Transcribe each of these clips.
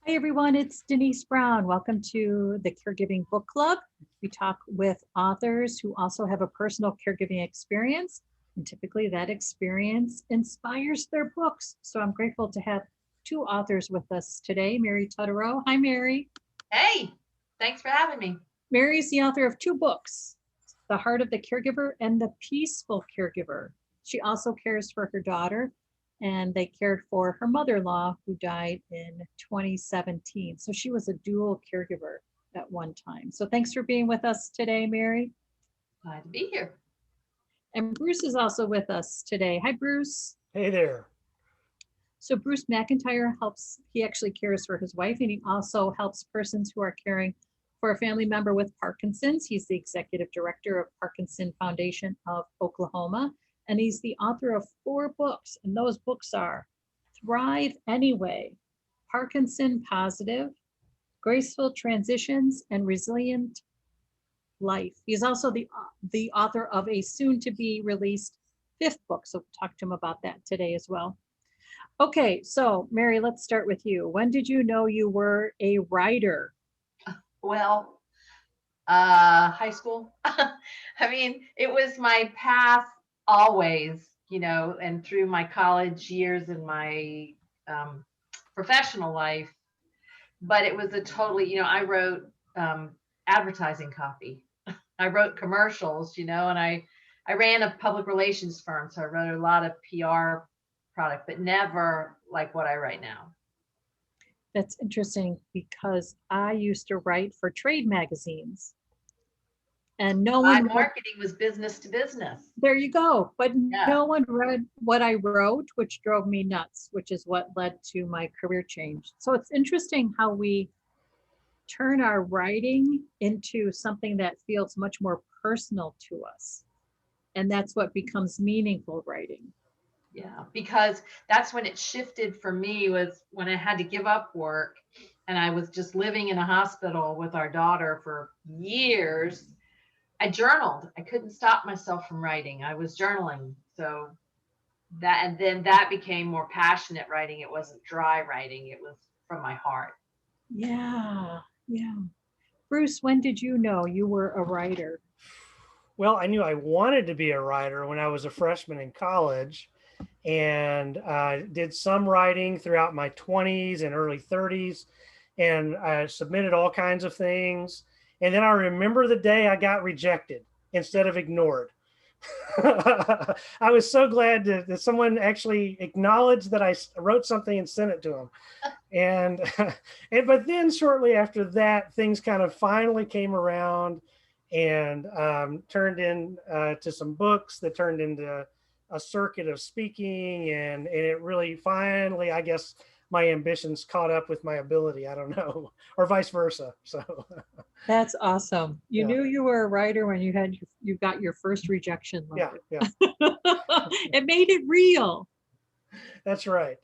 Hi, everyone. It's Denise Brown. Welcome to the Caregiving Book Club. We talk with authors who also have a personal caregiving experience, and typically that experience inspires their books. So I'm grateful to have two authors with us today, Mary Tutterow. Hi, Mary. Hey, thanks for having me. Mary is the author of two books, The Heart of the Caregiver and The Peaceful Caregiver. She also cares for her daughter, and they cared for her mother in law who died in 2017. So she was a dual caregiver at one time. So thanks for being with us today, Mary. Glad to be here. And Bruce is also with us today. Hi, Bruce. Hey there. So Bruce McIntyre he actually cares for his wife, and he also helps persons who are caring for a family member with Parkinson's. He's the executive director of Parkinson Foundation of Oklahoma, and he's the author of four books, and those books are Thrive Anyway, Parkinson Positive, Graceful Transitions, and Resilient Life. He's also the author of a soon to be released fifth book, so we'll talk to him about that today as well. Okay, so Mary, let's start with you. When did you know you were a writer? Well, high school. I mean, it was my path always, and through my college years and my um, professional life. But it was a totally, I wrote advertising copy. I wrote commercials, and I ran a public relations firm, so I wrote a lot of PR product, but never like what I write now. That's interesting because I used to write for trade magazines and no My one read, marketing was business to business. there you go, but Yeah. no one read what I wrote, which drove me nuts, which is what led to my career change. So it's interesting how we turn our writing into something that feels much more personal to us. And that's what becomes meaningful writing. Yeah, because that's when it shifted for me was when I had to give up work and I was just living in a hospital with our daughter for years. I journaled. I couldn't stop myself from writing. I was journaling. So that and then that became more passionate writing. It wasn't dry writing. It was from my heart. Yeah, yeah. Bruce, when did you know you were a writer? Well, I knew I wanted to be a writer when I was a freshman in college and did some writing throughout my 20s and early 30s. And I submitted all kinds of things. And then I remember the day I got rejected instead of ignored. I was so glad that someone actually acknowledged that I wrote something and sent it to them. And, but then shortly after that, things kind of finally came around and turned in to some books that turned into a circuit of speaking, and it really finally, I guess, my ambitions caught up with my ability. I don't know, or vice versa. So That's awesome. You yeah, knew you were a writer when you got your first rejection yeah, letter. yeah, It made it real. that's right.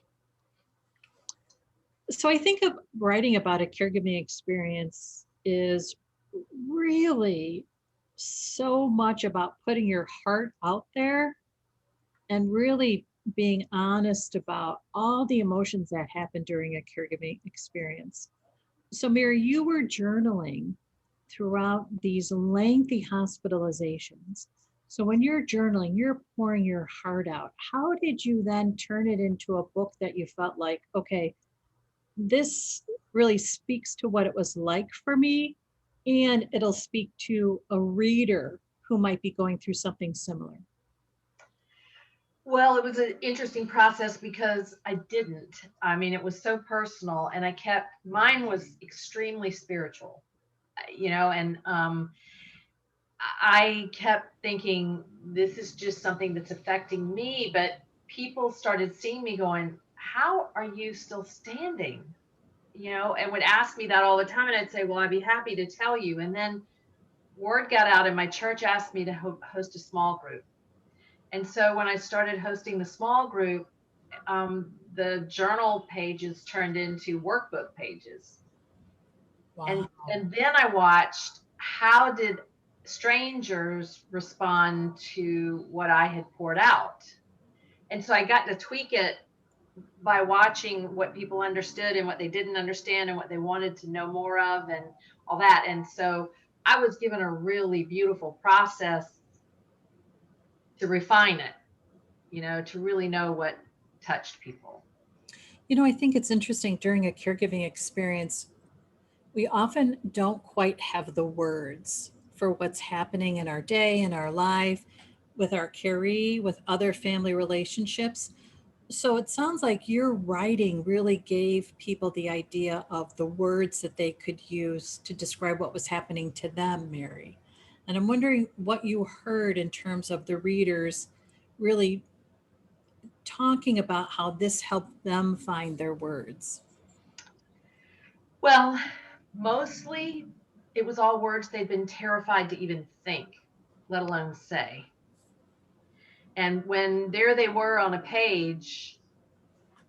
So I think of writing about a caregiving experience is really so much about putting your heart out there and really being honest about all the emotions that happen during a caregiving experience. So, Mary, you were journaling throughout these lengthy hospitalizations. So, when you're journaling, you're pouring your heart out. How did you then turn it into a book that you felt like, okay, this really speaks to what it was like for me, and it'll speak to a reader who might be going through something similar? Well, it was an interesting process because I didn't. I mean, it was so personal and mine was extremely spiritual, and I kept thinking this is just something that's affecting me, but people started seeing me going, how are you still standing? And would ask me that all the time. And I'd say, well, I'd be happy to tell you. And then word got out, and my church asked me to host a small group. And so when I started hosting the small group, the journal pages turned into workbook pages. Wow. And then I watched how did strangers respond to what I had poured out. And so I got to tweak it by watching what people understood and what they didn't understand and what they wanted to know more of and all that. And so I was given a really beautiful process to refine it, to really know what touched people. I think it's interesting during a caregiving experience, we often don't quite have the words for what's happening in our day, in our life, with our caree, with other family relationships. So it sounds like your writing really gave people the idea of the words that they could use to describe what was happening to them, Mary. And I'm wondering what you heard in terms of the readers really talking about how this helped them find their words. Well, mostly it was all words they'd been terrified to even think, let alone say. And when there they were on a page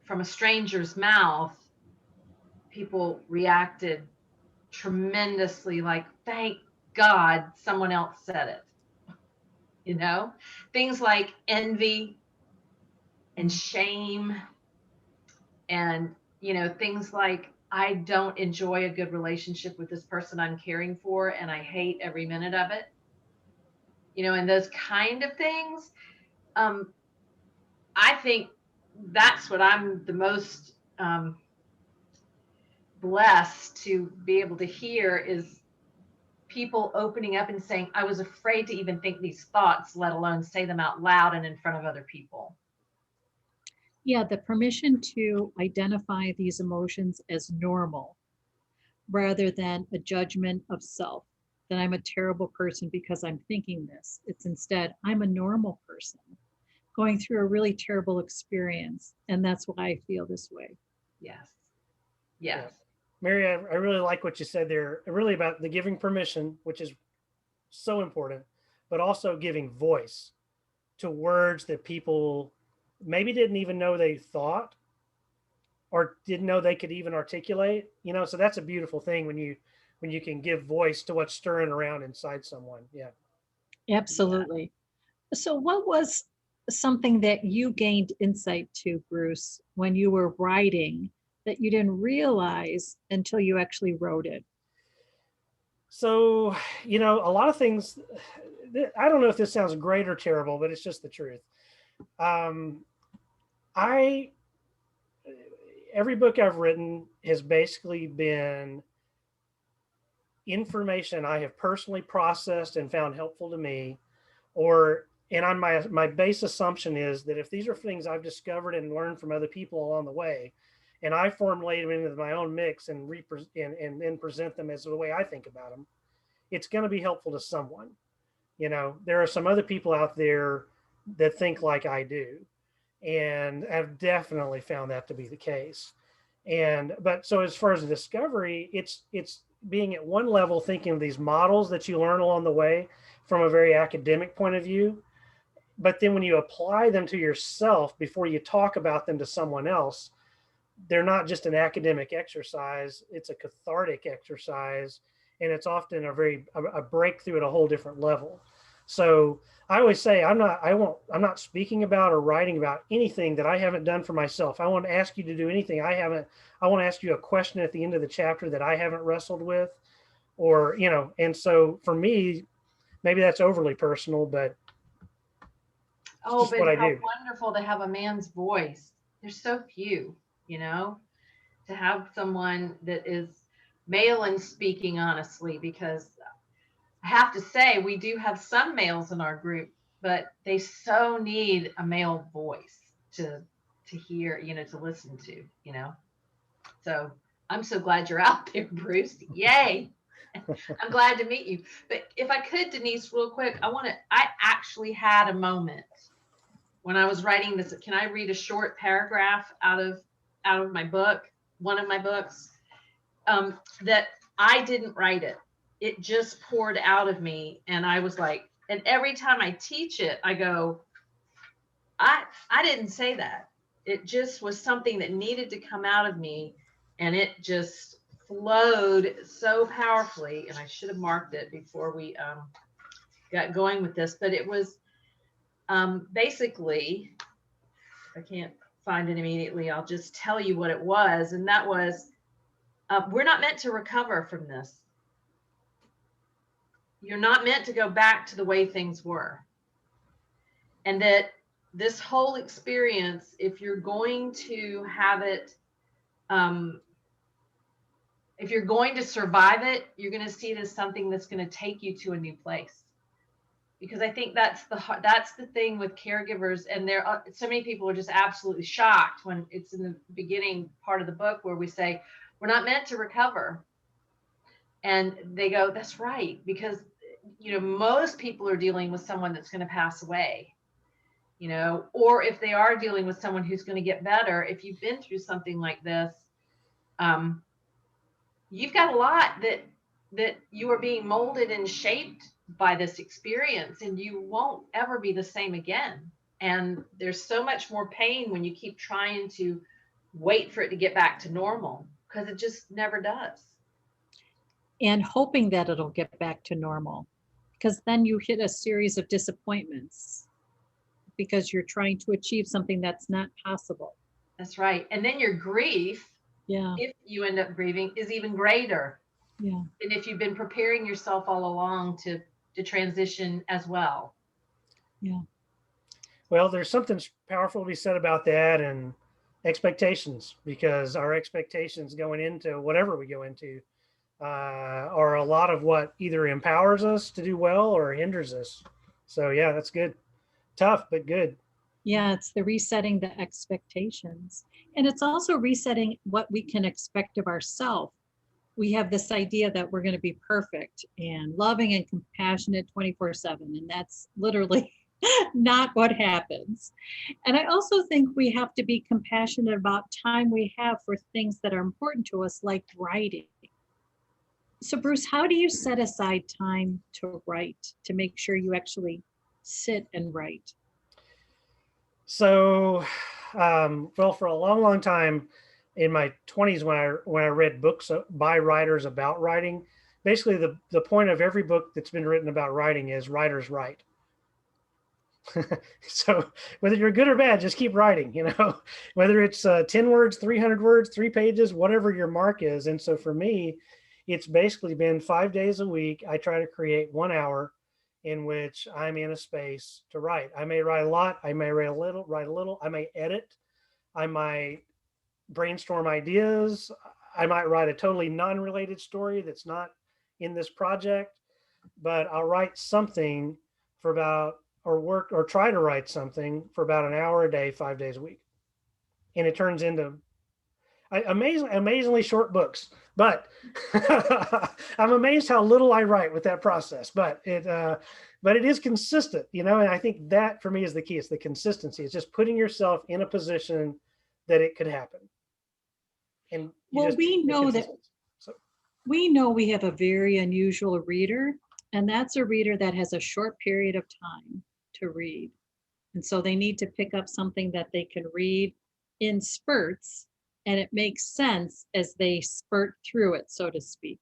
from a stranger's mouth, people reacted tremendously, like, thank God someone else said it. You know, things like envy and shame, and, things like, I don't enjoy a good relationship with this person I'm caring for, and I hate every minute of it, and those kind of things. Um, I think that's what I'm the most blessed to be able to hear, is people opening up and saying, I was afraid to even think these thoughts, let alone say them out loud and in front of other people. Yeah, the permission to identify these emotions as normal rather than a judgment of self, that I'm a terrible person because I'm thinking this. It's instead, I'm a normal person going through a really terrible experience. And that's why I feel this way. Yes. Yeah. Yes. Mary, I really like what you said there, really about the giving permission, which is so important, but also giving voice to words that people maybe didn't even know they thought or didn't know they could even articulate. So that's a beautiful thing when you can give voice to what's stirring around inside someone. Yeah. Yeah. Absolutely. So, what was something that you gained insight to, Bruce, when you were writing that you didn't realize until you actually wrote it? So, a lot of things, I don't know if this sounds great or terrible, but it's just the truth. Um, I, every book I've written has basically been information I have personally processed and found helpful to me, and on my base assumption is that if these are things I've discovered and learned from other people along the way, and I formulate them into my own mix and then present them as the way I think about them, it's going to be helpful to someone. There are some other people out there that think like I do, and I've definitely found that to be the case. But so as far as the discovery, it's being at one level thinking of these models that you learn along the way from a very academic point of view, but then when you apply them to yourself before you talk about them to someone else, they're not just an academic exercise, it's a cathartic exercise, and it's often a breakthrough at a whole different level. So I always say I'm not speaking about or writing about anything that I haven't done for myself. I won't ask you to do anything I haven't. I won't ask you a question at the end of the chapter that I haven't wrestled with, or and so for me, maybe that's overly personal, but it's Oh, just but what I how do. wonderful to have a man's voice. There's so few, to have someone that is male and speaking honestly, because I have to say, we do have some males in our group, but they so need a male voice to hear, to listen to, So I'm so glad you're out there, Bruce. Yay. I'm glad to meet you. But if I could, Denise, real quick, I actually had a moment when I was writing this. Can I read a short paragraph out of my book, one of my books? That I didn't write it. It just poured out of me. And I was like, and every time I teach it, I go, I didn't say that. It just was something that needed to come out of me. And it just flowed so powerfully. And I should have marked it before we got going with this. But it was basically, I can't find it immediately. I'll just tell you what it was. And that was, we're not meant to recover from this. You're not meant to go back to the way things were. And that this whole experience, if you're going to have it, if you're going to survive it, you're going to see it as something that's going to take you to a new place. Because I think that's the thing with caregivers, and there are so many people are just absolutely shocked when it's in the beginning part of the book where we say we're not meant to recover, and they go, that's right, because most people are dealing with someone that's going to pass away, or if they are dealing with someone who's going to get better. If you've been through something like this, you've got a lot that you are being molded and shaped by this experience, and you won't ever be the same again. And there's so much more pain when you keep trying to wait for it to get back to normal, because it just never does. And hoping that it'll get back to normal, because then you hit a series of disappointments because you're trying to achieve something that's not possible. That's right. And then your grief, if you end up grieving, is even greater. Yeah. And if you've been preparing yourself all along to transition as well. Yeah. Well, there's something powerful to be said about that, and expectations, because our expectations going into whatever we go into are a lot of what either empowers us to do well or hinders us. So yeah, that's good. Tough, but good. Yeah, it's the resetting the expectations. And it's also resetting what we can expect of ourselves. We have this idea that we're going to be perfect and loving and compassionate 24/7. And that's literally not what happens. And I also think we have to be compassionate about time we have for things that are important to us, like writing. So Bruce, how do you set aside time to write, to make sure you actually sit and write? So, well, for a long time in my 20s, when I read books by writers about writing, basically the point of every book that's been written about writing is writers write. So whether you're good or bad, just keep writing, whether it's 10 words, 300 words, 3 pages, whatever your mark is. And so for me, it's basically been 5 days a week. I try to create 1 hour in which I'm in a space to write. I may write a lot. I may write a little. I may edit. I might brainstorm ideas. I might write a totally non-related story that's not in this project, but I'll write something for about, or try to write something for about an hour a day, 5 days a week. And it turns into amazingly short books, but I'm amazed how little I write with that process, but it is consistent, and I think that for me is the key. It's the consistency. It's just putting yourself in a position that it could happen. And we know that we have a very unusual reader, and that's a reader that has a short period of time to read. And so they need to pick up something that they can read in spurts, and it makes sense as they spurt through it, so to speak.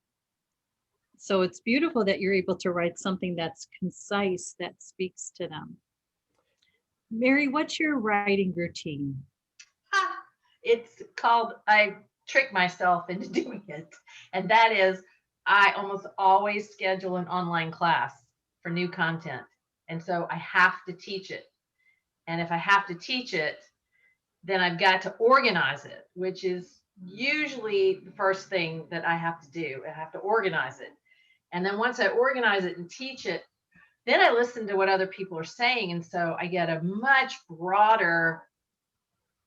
So it's beautiful that you're able to write something that's concise, that speaks to them. Mary, what's your writing routine? It's called, I trick myself into doing it. And that is, I almost always schedule an online class for new content. And so I have to teach it. And if I have to teach it, then I've got to organize it, which is usually the first thing that I have to do. I have to organize it. And then once I organize it and teach it, then I listen to what other people are saying. And so I get a much broader,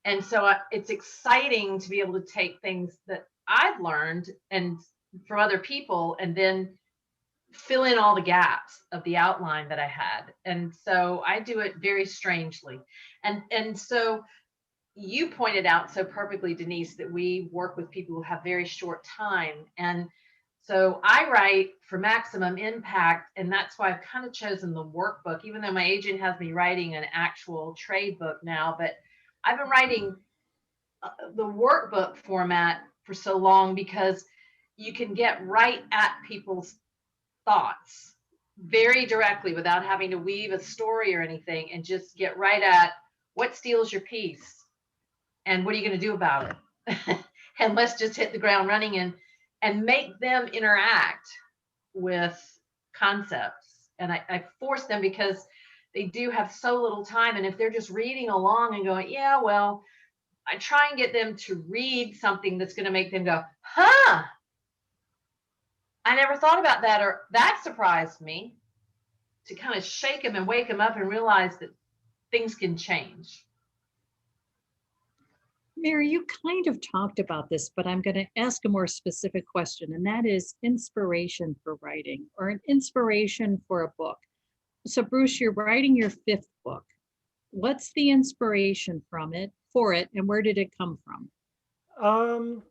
and so it's exciting to be able to take things that I've learned and from other people, and then fill in all the gaps of the outline that I had. And so I do it very strangely. And so you pointed out so perfectly, Denise, that we work with people who have very short time. And so I write for maximum impact, and that's why I've kind of chosen the workbook, even though my agent has me writing an actual trade book now. But I've been writing the workbook format for so long because you can get right at people's thoughts very directly without having to weave a story or anything, and just get right at what steals your peace. And what are you going to do about it? And let's just hit the ground running and make them interact with concepts. And I force them because they do have so little time. And if they're just reading along and going, yeah, well, I try and get them to read something that's going to make them go, huh, I never thought about that, or that surprised me, to kind of shake them and wake them up and realize that things can change. Mary, you kind of talked about this, but I'm going to ask a more specific question, and that is inspiration for writing or an inspiration for a book. So, Bruce, you're writing your 5th book. What's the inspiration for it, and where did it come from?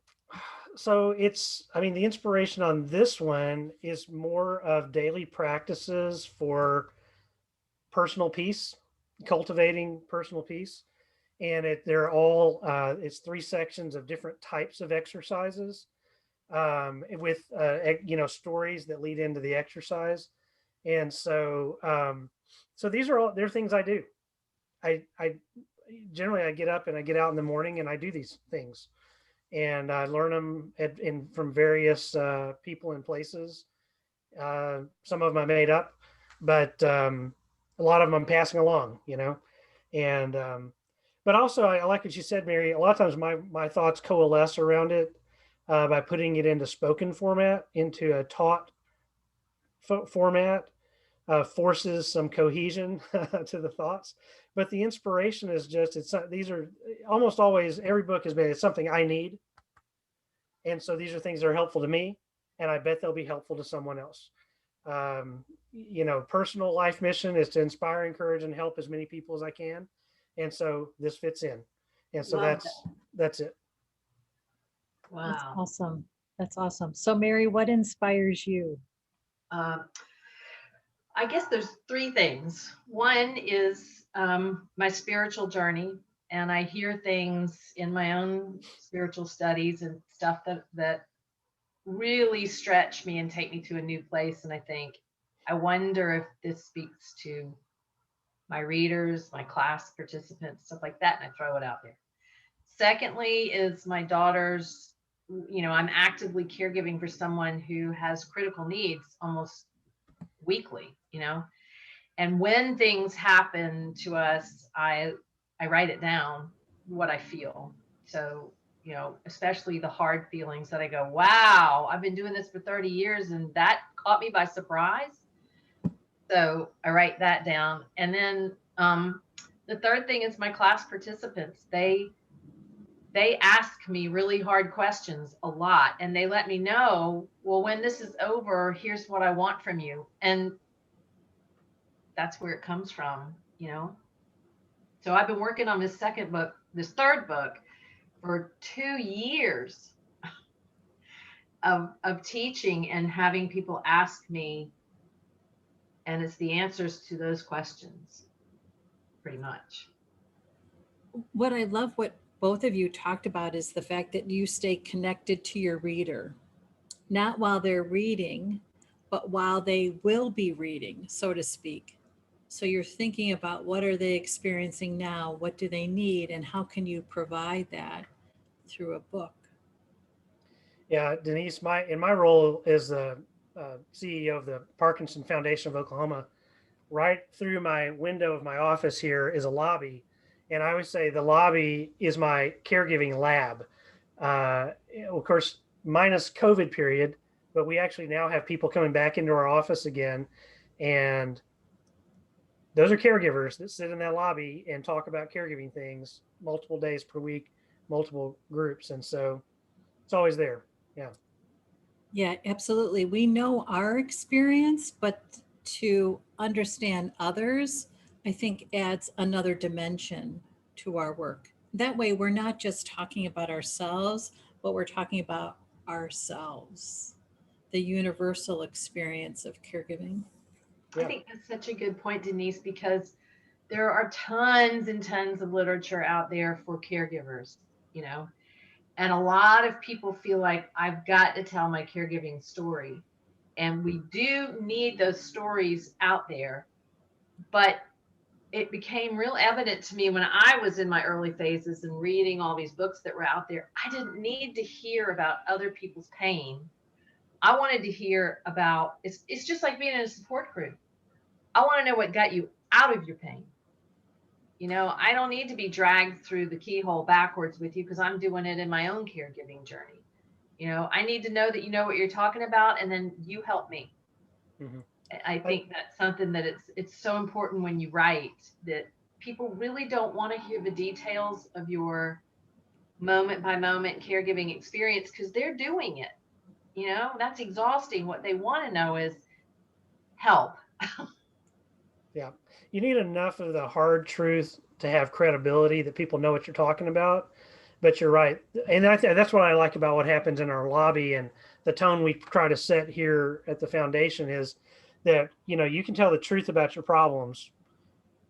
So the inspiration on this one is more of daily practices for personal peace, cultivating personal peace. And they're all, it's 3 sections of different types of exercises, with, stories that lead into the exercise. And so they're things I do. I generally, I get up and I get out in the morning and I do these things, and I learn them from various people and places. Some of them I made up, but a lot of them I'm passing along, and but also I like what you said, Mary. A lot of times my thoughts coalesce around it by putting it into spoken format, into a taught format, forces some cohesion to the thoughts. But the inspiration is just, these are almost always, every book is made, it's something I need. And so these are things that are helpful to me, and I bet they'll be helpful to someone else. Personal life mission is to inspire, encourage, and help as many people as I can. And so this fits in. And so that's it. Wow. That's awesome. That's awesome. So, Mary, what inspires you? I guess there's 3 things. One is my spiritual journey, and I hear things in my own spiritual studies and stuff that really stretch me and take me to a new place. And I think, I wonder if this speaks to my readers, my class participants, stuff like that, and I throw it out there. Secondly is my daughter's, I'm actively caregiving for someone who has critical needs almost weekly, and when things happen to us, I write it down, what I feel. So, especially the hard feelings that I go, wow, I've been doing this for 30 years and that caught me by surprise. So I write that down. And then the third thing is my class participants. They ask me really hard questions a lot, and they let me know, well, when this is over, here's what I want from you. And that's where it comes from. So I've been working on this third book for 2 years of teaching and having people ask me, and it's the answers to those questions, pretty much. What I love what both of you talked about is the fact that you stay connected to your reader, not while they're reading, but while they will be reading, so to speak. So you're thinking about, what are they experiencing now? What do they need? And how can you provide that through a book? Yeah, Denise, in my role as the CEO of the Parkinson Foundation of Oklahoma, right through my window of my office here is a lobby. And I always say the lobby is my caregiving lab. Of course, minus COVID period, but we actually now have people coming back into our office again. And those are caregivers that sit in that lobby and talk about caregiving things multiple days per week, multiple groups. And so it's always there. Yeah. Yeah, absolutely. We know our experience, but to understand others, I think adds another dimension to our work. That way, we're not just talking about ourselves, but we're talking about ourselves, the universal experience of caregiving. I think that's such a good point, Denise, because there are tons and tons of literature out there for caregivers, and a lot of people feel like, I've got to tell my caregiving story. And we do need those stories out there. But it became real evident to me when I was in my early phases and reading all these books that were out there. I didn't need to hear about other people's pain. I wanted to hear about it's just like being in a support group. I want to know what got you out of your pain. I don't need to be dragged through the keyhole backwards with you because I'm doing it in my own caregiving journey. I need to know that you know what you're talking about, and then you help me. Mhm. I think that's something that it's so important when you write, that people really don't want to hear the details of your moment by moment caregiving experience because they're doing it. That's exhausting. What they want to know is help. Yeah. You need enough of the hard truth to have credibility that people know what you're talking about. But you're right. And that's what I like about what happens in our lobby, and the tone we try to set here at the foundation is that, you can tell the truth about your problems,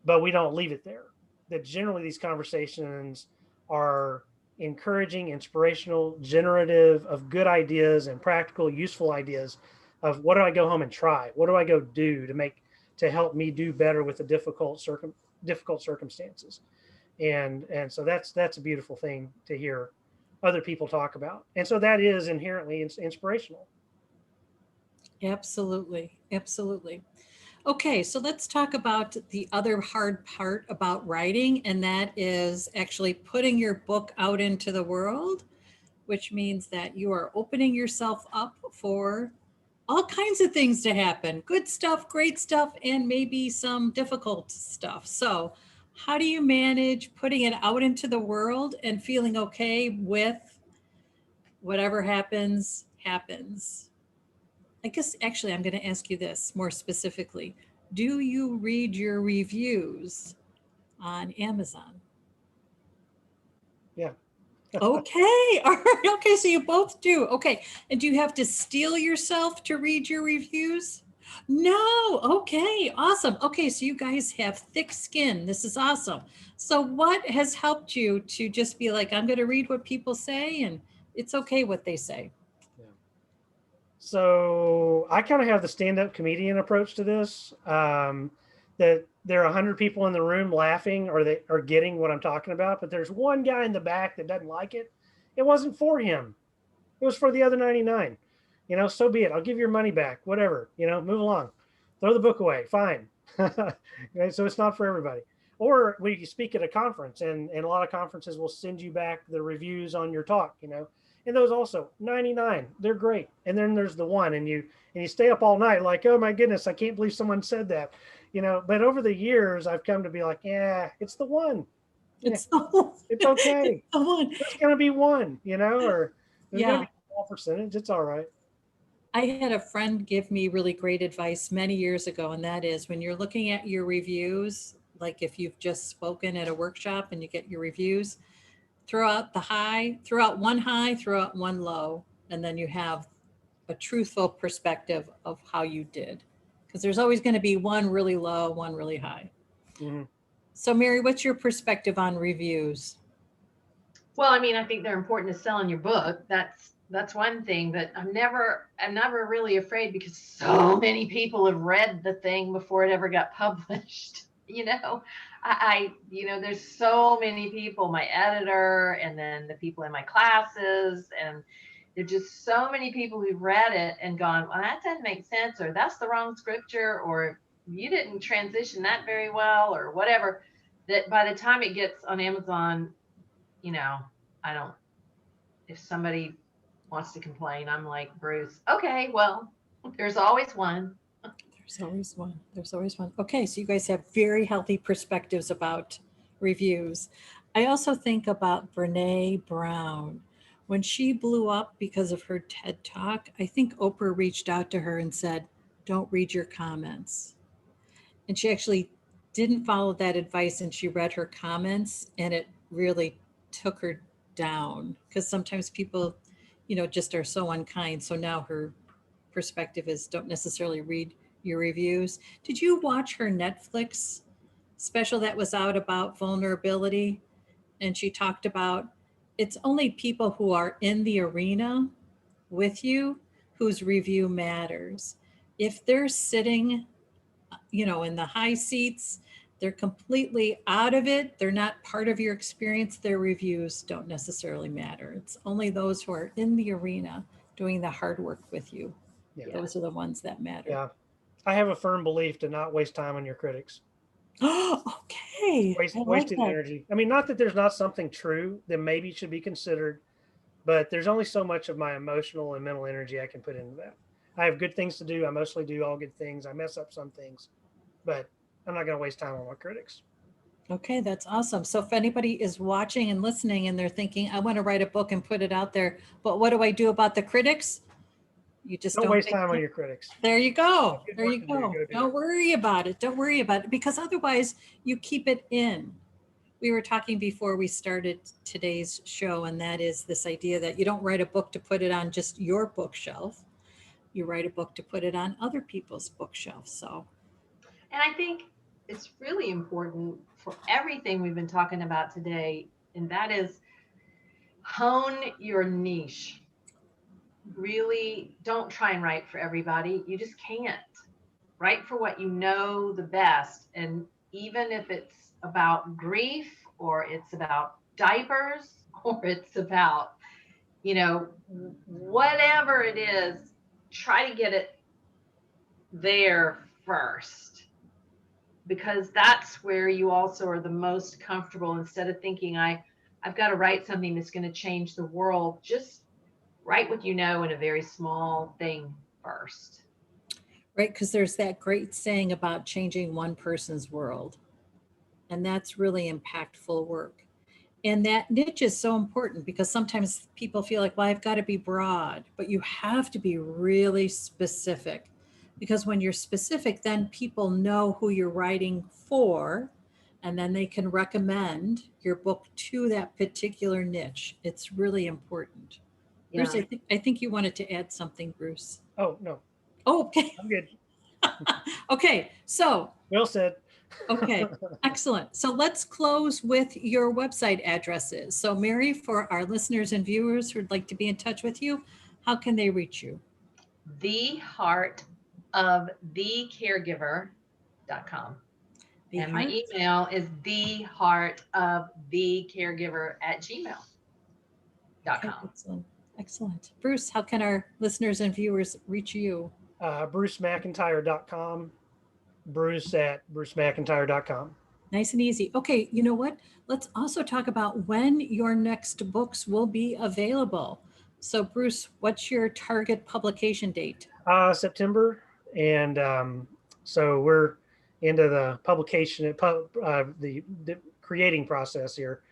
but we don't leave it there. That generally these conversations are encouraging, inspirational, generative of good ideas and practical, useful ideas of what do I go home and try? What do I go do to help me do better with the difficult circumstances? And so that's a beautiful thing to hear other people talk about. And so that is inherently inspirational. Absolutely. Absolutely. Okay, so let's talk about the other hard part about writing, and that is actually putting your book out into the world, which means that you are opening yourself up for all kinds of things to happen, good stuff, great stuff, and maybe some difficult stuff. So, how do you manage putting it out into the world and feeling okay with whatever happens, happens? I guess actually, I'm going to ask you this more specifically. Do you read your reviews on Amazon? Yeah. Okay. All right. Okay. So you both do. Okay. And do you have to steel yourself to read your reviews? No. Okay. Awesome. Okay. So you guys have thick skin. This is awesome. So, what has helped you to just be like, I'm going to read what people say and it's okay what they say? Yeah. So I kind of have the stand-up comedian approach to this. That there are 100 people in the room laughing, or they are getting what I'm talking about, but there's one guy in the back that doesn't like it. It wasn't for him. It was for the other 99. So be it. I'll give your money back. Whatever. Move along. Throw the book away. Fine. Okay, so it's not for everybody. Or we speak at a conference, and a lot of conferences will send you back the reviews on your talk. And those also 99, they're great. And then there's the one, and you stay up all night like, oh my goodness, I can't believe someone said that. But over the years I've come to be like, yeah, it's the one. Yeah, It's the one. it's okay. It's the one. There's going to be one, or there's going to Yeah. be a small percentage. It's all right. I had a friend give me really great advice many years ago, and that is when you're looking at your reviews, like if you've just spoken at a workshop and you get your reviews, throw out one high, throw out one low, and then you have a truthful perspective of how you did. Because there's always going to be one really low, one really high. Mm-hmm. So, Mary, what's your perspective on reviews? Well, I mean, I think they're important to selling your book. That's one thing, but I'm never really afraid because so many people have read the thing before it ever got published. There's so many people, my editor, and then the people in my classes, and there's just so many people who've read it and gone, well, that doesn't make sense, or that's the wrong scripture, or you didn't transition that very well, or whatever. That by the time it gets on Amazon, you know, I don't, if somebody wants to complain, I'm like, Bruce, okay, well, there's always one. There's always one. There's always one. Okay, so you guys have very healthy perspectives about reviews. I also think about Brene Brown. When she blew up because of her TED Talk, I think Oprah reached out to her and said, don't read your comments. And she actually didn't follow that advice and she read her comments and it really took her down because sometimes people, just are so unkind. So now her perspective is don't necessarily read your reviews. Did you watch her Netflix special that was out about vulnerability? And she talked about it's only people who are in the arena with you whose review matters. If they're sitting, in the high seats, They're completely out of it. They're not part of your experience. Their reviews don't necessarily matter. It's only those who are in the arena doing the hard work with you. Yeah. Yeah. Those are the ones that matter. Yeah. I have a firm belief to not waste time on your critics. Oh, okay. I like Wasted that. energy. I mean, not that there's not something true that maybe should be considered, but there's only so much of my emotional and mental energy I can put into that. I have good things to do. I mostly do all good things. I mess up some things, but I'm not going to waste time on my critics. Okay, that's awesome. So if anybody is watching and listening and they're thinking, I want to write a book and put it out there, but what do I do about the critics? You just Don't don't waste waste time on time. your critics. There you go. Good There work you to do. go. Go do Don't it. worry about it. Don't worry about it because otherwise you keep it in. We were talking before we started today's show, and that is this idea that you don't write a book to put it on just your bookshelf. You write a book to put it on other people's bookshelves. So, And I think it's really important for everything we've been talking about today, and that is hone your niche. Really don't try and write for everybody. You just can't. Write for what you know the best. And even if it's about grief or it's about diapers or it's about, whatever it is, try to get it there first, because that's where you also are the most comfortable. Instead of thinking I've got to write something that's going to change the world, just write what you know in a very small thing first. right, because there's that great saying about changing one person's world, and that's really impactful work. And that niche is so important because sometimes people feel like, well, I've got to be broad, but you have to be really specific because when you're specific, then people know who you're writing for, and then they can recommend your book to that particular niche. It's really important. Bruce, Yeah. I think you wanted to add something, Bruce. Oh, no, Oh, okay. I'm good. Okay. So, Well said. okay, excellent. So let's close with your website addresses. So Mary, for our listeners and viewers who'd like to be in touch with you, how can they reach you? The heart of the caregiver.com. The And my heart. email is theheartofthecaregiver@gmail.com. Okay, excellent. Excellent. Bruce, how can our listeners and viewers reach you? BruceMcIntyre.com. Bruce at BruceMcIntyre.com. Nice and easy. Okay, you know what? Let's also talk about when your next books will be available. So Bruce, what's your target publication date? September. And so we're into the publication, the creating process here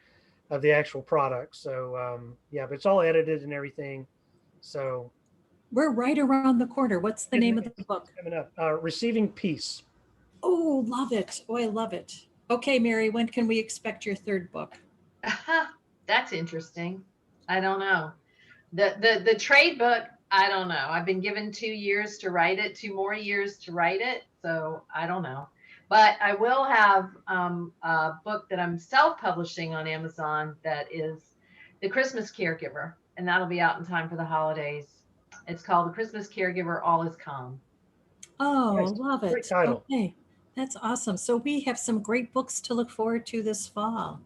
of the actual product. So yeah, but it's all edited and everything. So We're right around the corner. What's the name of the book? coming up, Receiving Peace. Oh, love it. Oh, I love it. Okay, Mary, when can we expect your third book? That's interesting. I don't know. The trade book, I don't know. I've been given 2 years to write it, 2 more years to write it. So I don't know. But I will have a book that I'm self-publishing on Amazon that is The Christmas Caregiver, and that'll be out in time for the holidays. It's called The Christmas Caregiver, All Is Calm. Oh, Nice. love Great it. title. Okay, that's awesome. So we have some great books to look forward to this fall.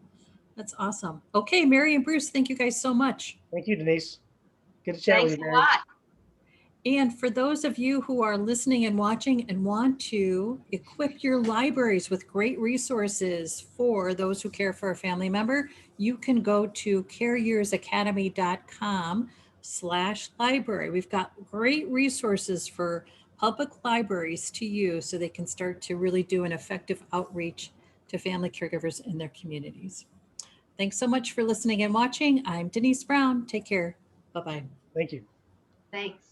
That's awesome. Okay, Mary and Bruce, thank you guys so much. Thank you, Denise. Good to chat Thanks with you, a Mary. lot. And for those of you who are listening and watching and want to equip your libraries with great resources for those who care for a family member, you can go to careyersacademy.com/library. We've got great resources for public libraries to use so they can start to really do an effective outreach to family caregivers in their communities. Thanks so much for listening and watching. I'm Denise Brown. Take care. Bye-bye. Thank you. Thanks.